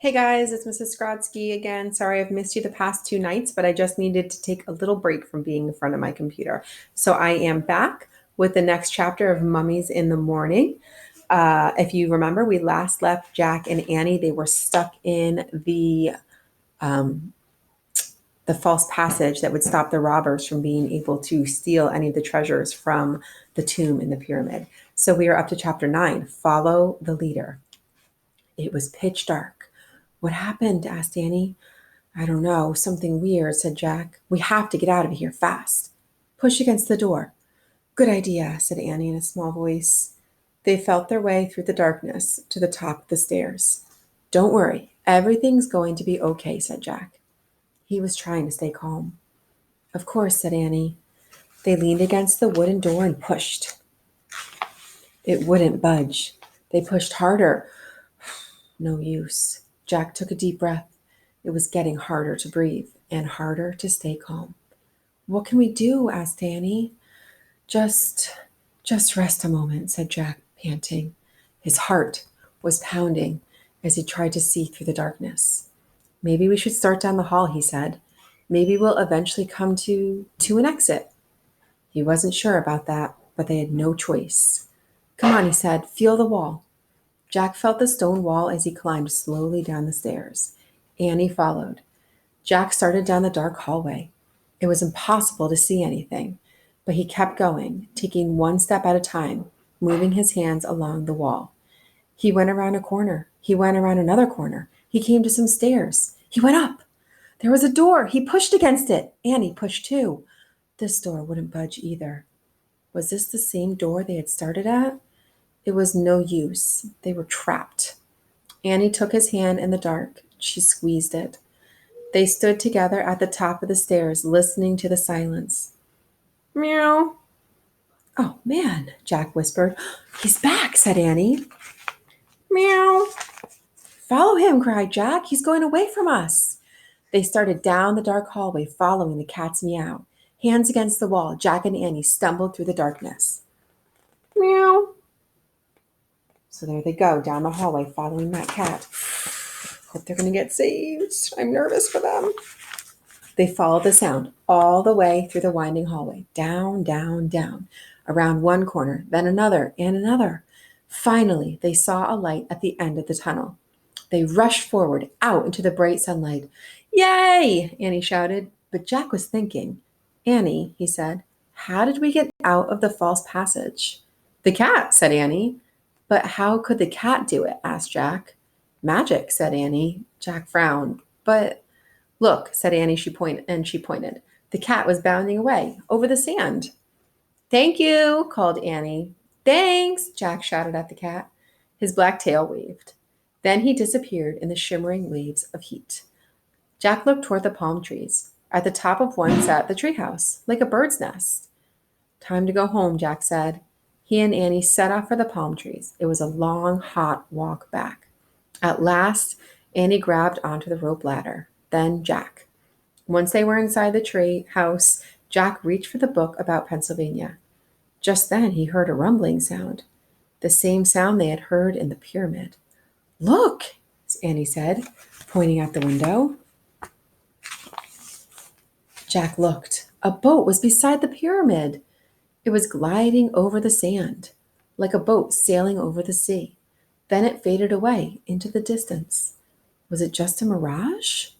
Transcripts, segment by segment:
Hey guys, it's Mrs. Skrodsky again. Sorry I've missed you the past 2 nights, but I just needed to take a little break from being in front of my computer. So I am back with the next chapter of Mummies in the Morning. If you remember, we last left Jack and Annie. They were stuck in um, the false passage that would stop the robbers from being able to steal any of the treasures from the tomb in the pyramid. So we are up to chapter 9, Follow the Leader. It was pitch dark. What happened? Asked Annie. I don't know. Something weird, said Jack. We have to get out of here fast. Push against the door. Good idea, said Annie in a small voice. They felt their way through the darkness to the top of the stairs. Don't worry. Everything's going to be okay, said Jack. He was trying to stay calm. Of course, said Annie. They leaned against the wooden door and pushed. It wouldn't budge. They pushed harder. No use. Jack took a deep breath. It was getting harder to breathe and harder to stay calm. What can we do? Asked Annie. Just rest a moment, said Jack, panting. His heart was pounding as he tried to see through the darkness. Maybe we should start down the hall, he said. Maybe we'll eventually come to an exit. He wasn't sure about that, but they had no choice. Come on, he said. Feel the wall. Jack felt the stone wall as he climbed slowly down the stairs. Annie followed. Jack started down the dark hallway. It was impossible to see anything, but he kept going, taking one step at a time, moving his hands along the wall. He went around a corner. He went around another corner. He came to some stairs. He went up. There was a door. He pushed against it. Annie pushed too. This door wouldn't budge either. Was this the same door they had started at? It was no use. They were trapped. Annie took his hand in the dark. She squeezed it. They stood together at the top of the stairs, listening to the silence. Meow. Oh, man, Jack whispered. He's back, said Annie. Meow. Follow him, cried Jack. He's going away from us. They started down the dark hallway, following the cat's meow. Hands against the wall, Jack and Annie stumbled through the darkness. Meow. So there they go, down the hallway, following that cat. Hope they're going to get saved. I'm nervous for them. They followed the sound all the way through the winding hallway, down, down, down, around one corner, then another and another. Finally, they saw a light at the end of the tunnel. They rushed forward, out into the bright sunlight. Yay! Annie shouted, but Jack was thinking. Annie, he said, how did we get out of the false passage? The cat, said Annie. But how could the cat do it? Asked Jack. Magic, said Annie. Jack frowned. But look, said Annie, she pointed. The cat was bounding away over the sand. Thank you, called Annie. Thanks, Jack shouted at the cat. His black tail waved. Then he disappeared in the shimmering waves of heat. Jack looked toward the palm trees. At the top of one sat the treehouse, like a bird's nest. Time to go home, Jack said. He and Annie set off for the palm trees. It was a long, hot walk back. At last, Annie grabbed onto the rope ladder. Then Jack. Once they were inside the tree house, Jack reached for the book about Pennsylvania. Just then he heard a rumbling sound, the same sound they had heard in the pyramid. Look, Annie said, pointing out the window. Jack looked. A boat was beside the pyramid. It was gliding over the sand, like a boat sailing over the sea. Then it faded away into the distance. Was it just a mirage?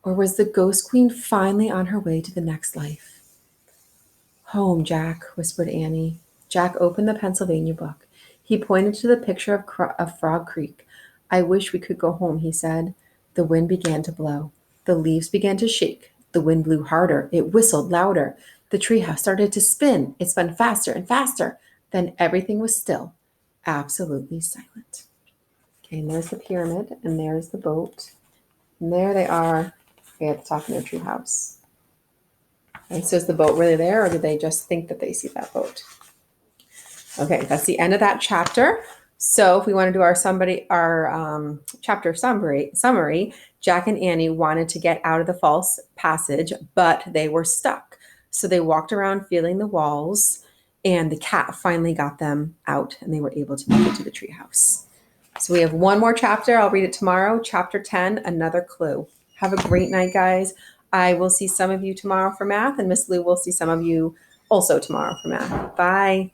Or was the ghost queen finally on her way to the next life? Home, Jack, whispered Annie. Jack opened the Pennsylvania book. He pointed to the picture of Frog Creek. I wish we could go home, he said. The wind began to blow. The leaves began to shake. The wind blew harder. It whistled louder. The treehouse started to spin. It spun faster and faster. Then everything was still, absolutely silent. Okay, and there's the pyramid, and there's the boat. And there they are at the top of their treehouse. And so is the boat really there, or do they just think that they see that boat? Okay, that's the end of that chapter. So if we want to do our chapter summary, Jack and Annie wanted to get out of the false passage, but they were stuck. So they walked around feeling the walls, and the cat finally got them out, and they were able to make it to the treehouse. So we have one more chapter. I'll read it tomorrow. Chapter 10, Another Clue. Have a great night, guys. I will see some of you tomorrow for math, and Miss Lou will see some of you also tomorrow for math. Bye.